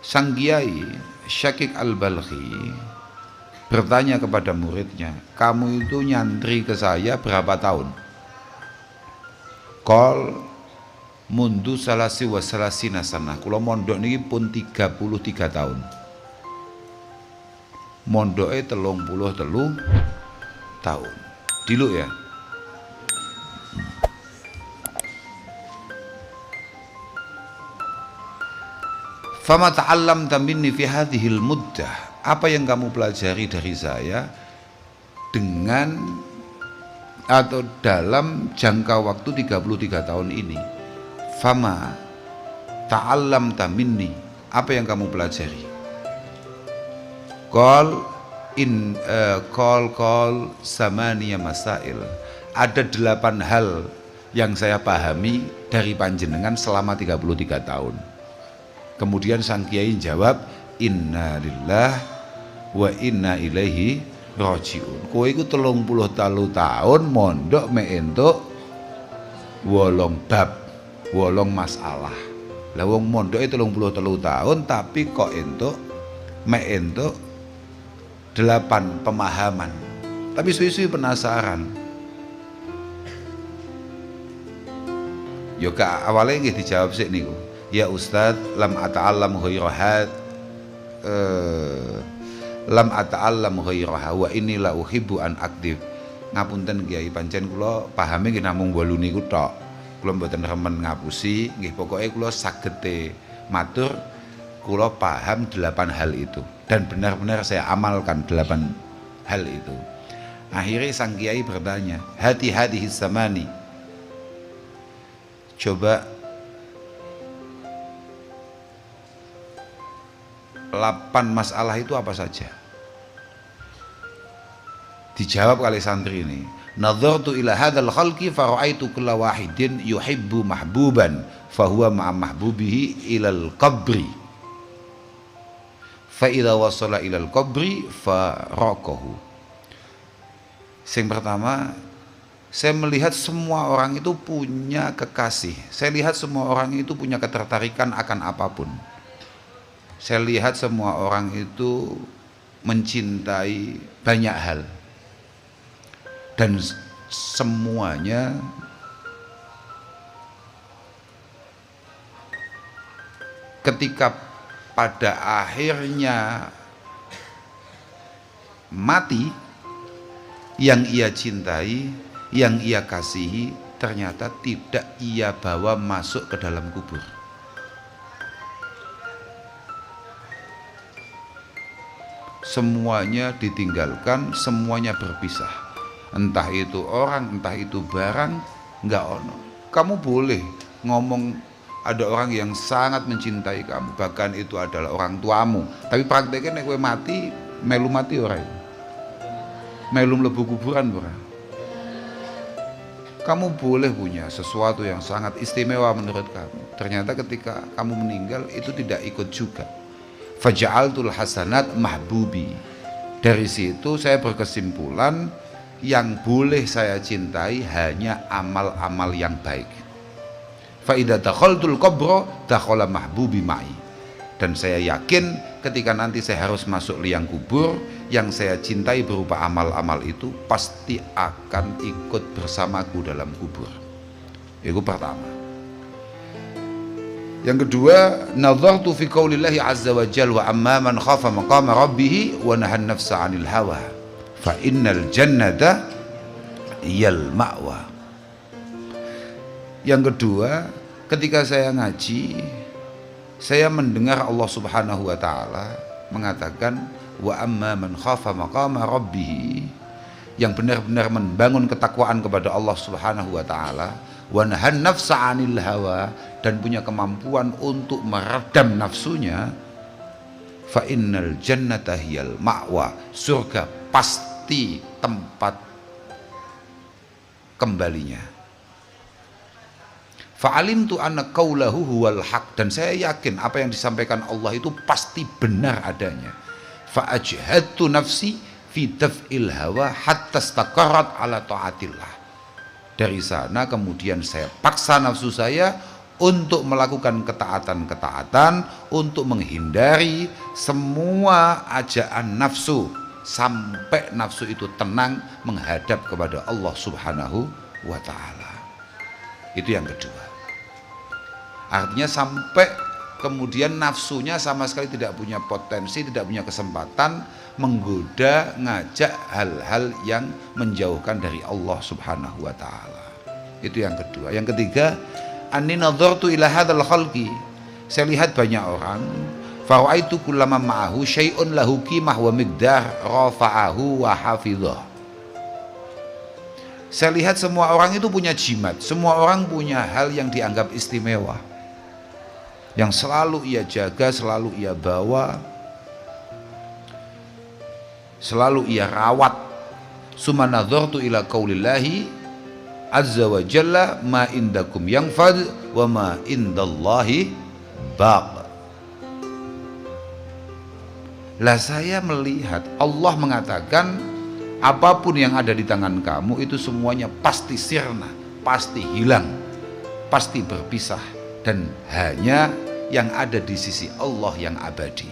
Sang Kiai Syakik Al-Balkhi bertanya kepada muridnya, kamu itu nyantri ke saya berapa tahun? Qol mundu salasi wa salasina sanah, kula mondok niki pun 33 tahun. Mondoke 33 tahun. Diluk ya. Fama ta'allamta minni fi hadhil muddah, apa yang kamu pelajari dari saya dengan atau dalam jangka waktu 33 tahun ini? Fama ta'allamta minni, apa yang kamu pelajari? Qal samaniya masail, ada 8 hal yang saya pahami dari panjenengan selama 33 tahun. Kemudian sang kiai jawab, inna lillah wa inna ilaihi rajiun. Kowe iku 33 tahun mondok mek entuk 8 bab, 8 masalah. Lah wong mondoke 33 tahun tapi kok entuk mek entuk 8 pemahaman. Tapi suwi-suwi penasaran. Yo ka awale nggih dijawab sik niku. Ya Ustaz, lam ata'allam ghairahat lam ata'allam ghairaha wa inni la uhibbu an aktif. Ngapunten Kiai, pancen kula pahame nggih namung 8 niku tok. Kula mboten remen ngapusi, nggih pokoke kula sagete matur kula paham 8 hal itu dan benar-benar saya amalkan 8 hal itu. Akhirnya sang Kiai bertanya, hati-hati samani, coba 8 masalah itu apa saja? Dijawab oleh santri ini, nadhartu ila hadzal khalqi fa ra'aitu kulla wahidin yuhibbu mahbuban fa huwa ma'a mahbubihi ilal qabri fa idza wasala ilal qabri fa raqahu. Yang pertama, saya melihat semua orang itu punya kekasih. Saya lihat semua orang itu punya ketertarikan akan apapun. Saya lihat semua orang itu mencintai banyak hal dan semuanya ketika pada akhirnya mati, yang ia cintai, yang ia kasihi ternyata tidak ia bawa masuk ke dalam kubur. Semuanya ditinggalkan, semuanya berpisah. Entah itu orang, entah itu barang, enggak ono. Kamu boleh ngomong ada orang yang sangat mencintai kamu, bahkan itu adalah orang tuamu, tapi prakteknya nek kowe mati, melu mati ora itu. Melu mlebu kuburan ora. Kamu boleh punya sesuatu yang sangat istimewa menurut kamu, ternyata ketika kamu meninggal itu tidak ikut juga. Faja'altul hasanat mahbubi. Dari situ saya berkesimpulan yang boleh saya cintai hanya amal-amal yang baik. Fa idza dakhaltul qabra dakhala mahbubi ma'i. Dan saya yakin ketika nanti saya harus masuk liang kubur, yang saya cintai berupa amal-amal itu pasti akan ikut bersamaku dalam kubur. Itu pertama. Yang kedua, nadhartu fi qaulillahi azza wa jalla wa amma man khafa maqama rabbih wa nahan nafsa 'anil hawa fa innal jannata hiyal ma'wa. Yang kedua, ketika saya ngaji, saya mendengar Allah Subhanahu wa taala mengatakan wa amma man khafa maqama rabbih, yang benar-benar membangun ketakwaan kepada Allah Subhanahu wa taala, wa nahan nafsa 'anil hawa, dan punya kemampuan untuk meredam nafsunya, fa innal jannata hiyal ma'wa, surga pasti tempat kembalinya. Fa'alimtu anna qaulahu huwal haq, dan saya yakin apa yang disampaikan Allah itu pasti benar adanya. Fa'ajhadtu nafsi fi daf'il hawa hatta istaqarrat ala ta'atillah. Dari sana kemudian saya paksa nafsu saya untuk melakukan ketaatan-ketaatan, untuk menghindari semua ajaan nafsu, sampai nafsu itu tenang menghadap kepada Allah Subhanahu wa Ta'ala. Itu yang kedua. Artinya sampai kemudian nafsunya sama sekali tidak punya potensi, tidak punya kesempatan menggoda, ngajak hal-hal yang menjauhkan dari Allah Subhanahu wa Ta'ala. Itu yang kedua. Yang ketiga, anni nadhartu ila hadzal khalqi. Saya lihat banyak orang, faraitu kullama ma'ahu syai'un lahu qimah wa miqdar rafa'ahu wa hafidhah. Saya lihat semua orang itu punya jimat, semua orang punya hal yang dianggap istimewa, yang selalu ia jaga, selalu ia bawa, selalu ia rawat. Summa nadhartu ila qaulillahi azza wa jalla ma indakum yanfad wa ma indallahi baq. Lah saya melihat Allah mengatakan apapun yang ada di tangan kamu itu semuanya pasti sirna, pasti hilang, pasti berpisah, dan hanya yang ada di sisi Allah yang abadi.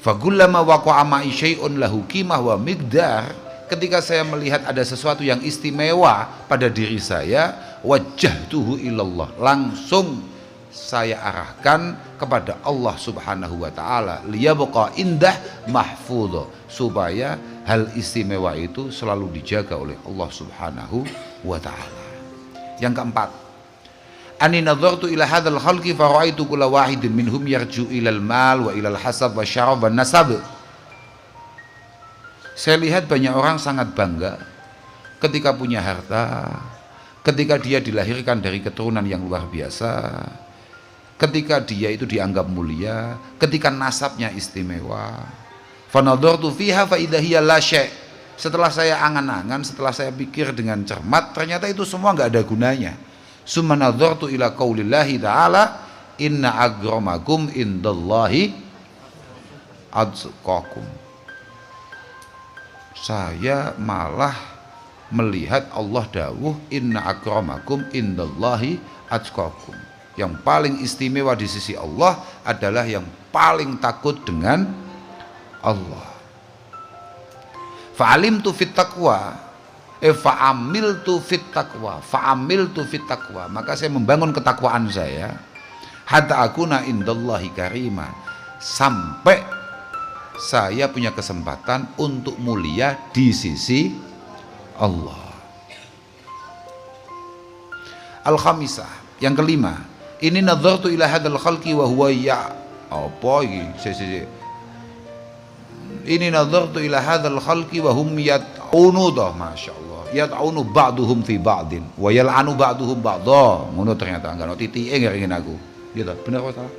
Fagullama waqa'a ma'i syai'un lahu qimah wa miqdar. Ketika saya melihat ada sesuatu yang istimewa pada diri saya, wajjahtuhu ilallah, langsung saya arahkan kepada Allah Subhanahu wa Ta'ala, liyabqa indah mahfudho, supaya hal istimewa itu selalu dijaga oleh Allah Subhanahu wa Ta'ala. Yang keempat, ani nadhartu ila hadzal khalqi fa ra'aitu kulla wahidin minhum yarju ilal mal wa ilal hasab wa syarab wa nasab. Saya lihat banyak orang sangat bangga ketika punya harta, ketika dia dilahirkan dari keturunan yang luar biasa, ketika dia itu dianggap mulia, ketika nasabnya istimewa. Fanadhartu fiha fa idza hiya la syai'. Setelah saya angan-angan, setelah saya pikir dengan cermat, ternyata itu semua enggak ada gunanya. Summa nadhartu ila qaulillahi ta'ala inna akramakum indallahi atqakum. Saya malah melihat Allah dawuh inna akramakum indallahi atqakum. Yang paling istimewa di sisi Allah adalah yang paling takut dengan Allah. Fa'alimtu fit taqwa, fa'amiltu fit taqwa, fa'amiltu fit taqwa. Maka saya membangun ketakwaan saya hatta akuna indallahi karima, sampai saya punya kesempatan untuk mulia di sisi Allah. Al-khamisah, yang kelima, ini nadhartu ila hadzal khalqi wa huwa ya apa iki? Ini nadhartu ila hadzal khalqi wa hum yat'unu dah, masyaallah. Yat'unu ba'duhum fi ba'din wa yal'anu ba'duhum ba'dha. Ngono ternyata enggak ono titike ngene aku. Iya ta? Bener apa salah?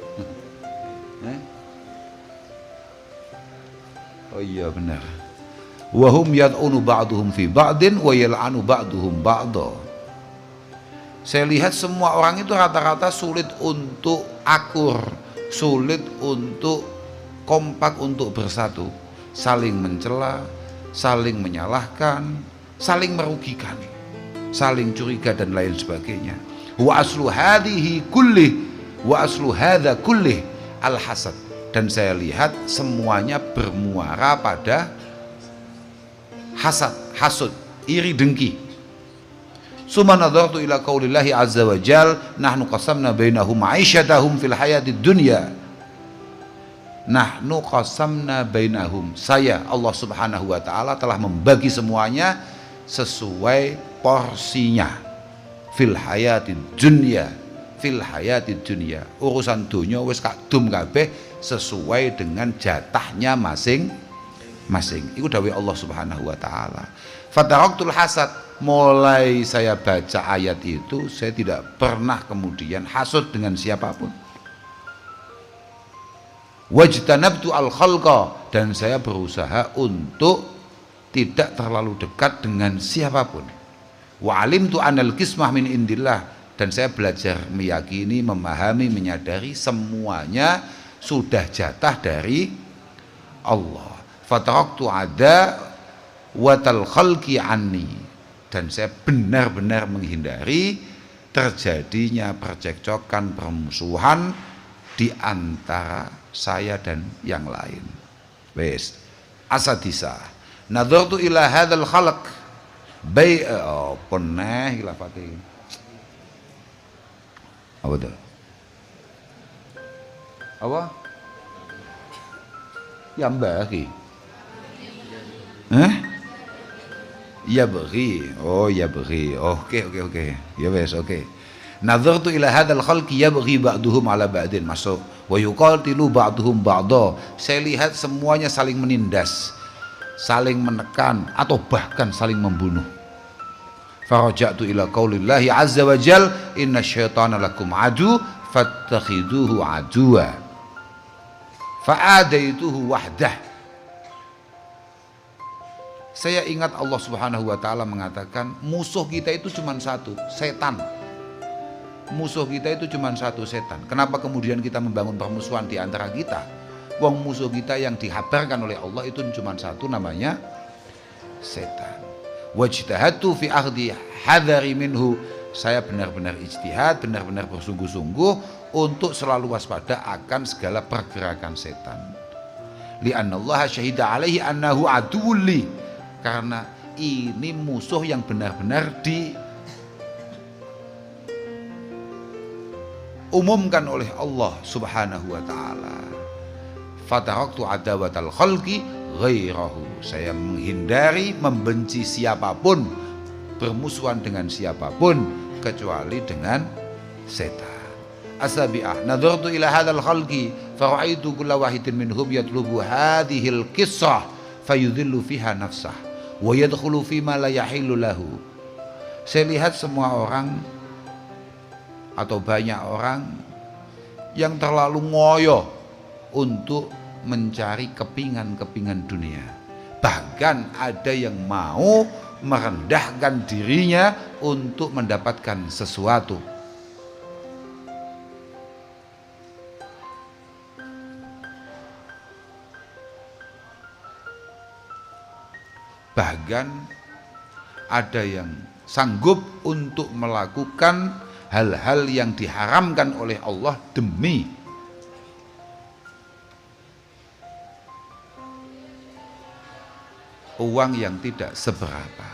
Oh iya benar. Wa hum yat'unu ba'duhum fi ba'din wa yal'anu ba'duhum ba'dha. Saya lihat semua orang itu rata-rata sulit untuk akur, sulit untuk kompak, untuk bersatu, saling mencela, saling menyalahkan, saling merugikan, saling curiga dan lain sebagainya. Wa aslu hadhihi kullih wa aslu hadza kullih al-hasad. Dan saya lihat semuanya bermuara pada hasad, hasud, iri dengki. Summa nadhartu ila qaulillahi azza wa jal nahnu qasamna bainahum ma'isyatahum fil hayatid dunya. Nahnu qasamna bainahum, saya Allah Subhanahu wa Ta'ala telah membagi semuanya sesuai porsinya fil hayatid dunya, fil hayatid dunya. Urusan dunia wis kadum kabeh sesuai dengan jatahnya masing-masing. Itu dawuh Allah Subhanahu wa Ta'ala. Fataraktul hasad, mulai saya baca ayat itu saya tidak pernah kemudian hasud dengan siapapun. Wajtanabtu al khalqa, dan saya berusaha untuk tidak terlalu dekat dengan siapapun. Wa alimtu anal qismah min indillah, dan saya belajar meyakini, memahami, menyadari semuanya sudah jatah dari Allah. Fataraktu ada watal khalqi anni, dan saya benar-benar menghindari terjadinya percekcokan, permusuhan di antara saya dan yang lain. Wes, asadisa. Nadhartu ila hadzal khalq pernah hilafati. Apa tuh? Apa? Ya bagi. Ya bagi. Oh ya bagi. Oke. Ya wes oke. Nadhartu ila hadzal khalqi yabghi ba'duhum ala ba'din, masuk wa yuqatilu ba'duhum ba'dha. Saya lihat semuanya saling menindas, saling menekan atau bahkan saling membunuh. Faraja'tu ila qaulillahi azza wa jal inna syaitana lakum adu fattakhiduhu aduwa fa'adaituhu wahdah. Saya ingat Allah Subhanahu wa taala mengatakan musuh kita itu cuma satu, setan. Musuh kita itu cuma satu, setan. Kenapa kemudian kita membangun permusuhan di antara kita? Wong musuh kita yang dihabarkan oleh Allah itu cuma satu, namanya setan. Wajtahadtu fi akhdi hadari minhu. Saya benar-benar ijtihad, benar-benar bersungguh-sungguh untuk selalu waspada akan segala pergerakan setan. Li'annallaha syahida alaihi annahu aduwwun li. Karena ini musuh yang benar-benar umumkan oleh Allah Subhanahu wa taala. Fataraktu adawatal khalqi ghairahu. Saya menghindari membenci siapapun, bermusuhan dengan siapapun kecuali dengan setan. Asabi'ah nadhartu ila hadzal khalqi fara'aitu kulla wahidin minhum yatlubu hadhil qissah fayudhillu fiha nafsah wa yadkhulu fima la yahillu lahu. Saya lihat semua orang atau banyak orang yang terlalu ngoyo untuk mencari kepingan-kepingan dunia. Bahkan ada yang mau merendahkan dirinya untuk mendapatkan sesuatu. Bahkan ada yang sanggup untuk melakukan hal-hal yang diharamkan oleh Allah demi uang yang tidak seberapa.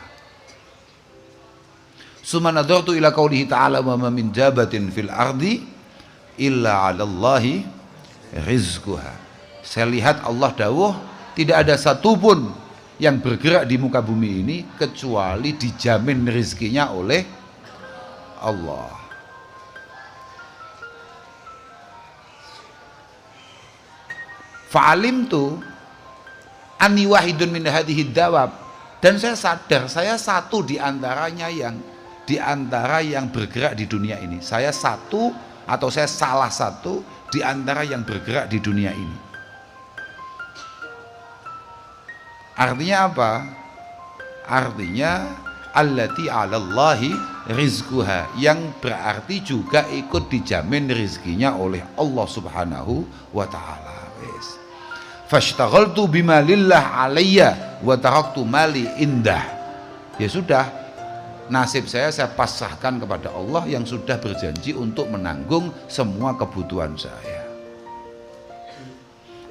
Summa nadhartu ila qaulihi ta'ala wa ma min jabatin fil ardi illa 'alallahi rizquha. Saya lihat Allah dawuh tidak ada satupun yang bergerak di muka bumi ini kecuali dijamin rezekinya oleh Allah. Fa'alimtu anni wahidun min hadhihi dawab, dan saya sadar saya satu di antara yang bergerak di dunia ini. Saya satu atau saya salah satu di antara yang bergerak di dunia ini. Artinya apa? Artinya allati 'alallahi rizquha, yang berarti juga ikut dijamin rezekinya oleh Allah Subhanahu wa taala. Fashtaghaltu bima lillah alayya wa taraktu mali indah. Ya sudah, nasib saya pasrahkan kepada Allah yang sudah berjanji untuk menanggung semua kebutuhan saya.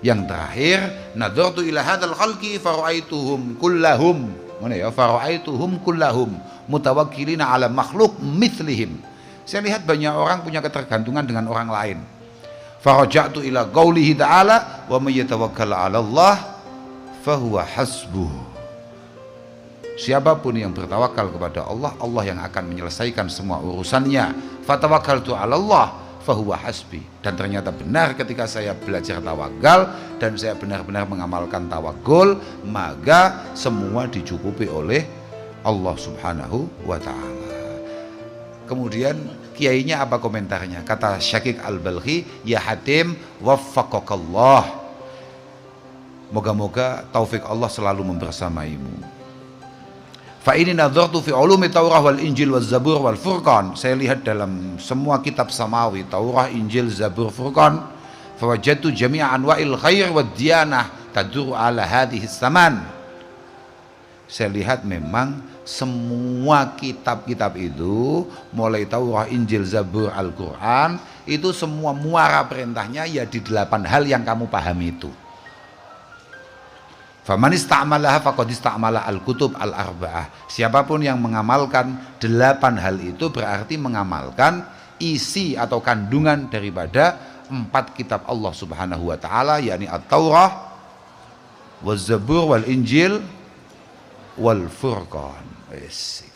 Yang terakhir, nadhartu ila hadzal khalqi fara'aituhum kullahum. Mana ya? Fara'aituhum kullahum mutawakkilina ala makhluk mithlihim. Saya lihat banyak orang punya ketergantungan dengan orang lain. Faraja'tu ila qaulihi ta'ala wa may yatawakkal 'ala Allah fahuwa hasbuh. Siapapun yang bertawakal kepada Allah, Allah yang akan menyelesaikan semua urusannya. Fatawakkaltu 'ala Allah fahuwa hasbi. Dan ternyata benar ketika saya belajar tawakal dan saya benar-benar mengamalkan tawakul, maka semua dicukupi oleh Allah Subhanahu wa taala. Kemudian kiainya apa komentarnya? Kata Syakik Al-Balkhi, ya Hatim waffaqakallah, moga-moga taufik Allah selalu membersamaimu. Fa ini nadhartu fi ulumi Taurah wal Injil wal Zabur wal Furqan. Saya lihat dalam semua kitab samawi, Taurah, Injil, Zabur, Furqan, fawajadtu jami'a anwa'il khair wad diyanah taduru ala hadhihi saman. Saya lihat memang semua kitab-kitab itu, mulai Taurat, Injil, Zabur, Al-Quran, itu semua muara perintahnya ya di 8 hal yang kamu pahami itu. Faman ista'malaha faqad ista'mala al-kutub al-arba'ah. Siapapun yang mengamalkan 8 hal itu berarti mengamalkan isi atau kandungan daripada 4 kitab Allah Subhanahu wa taala, yakni At-Taurah, waz-Zabur, wal Injil, wal Furqan. Wis.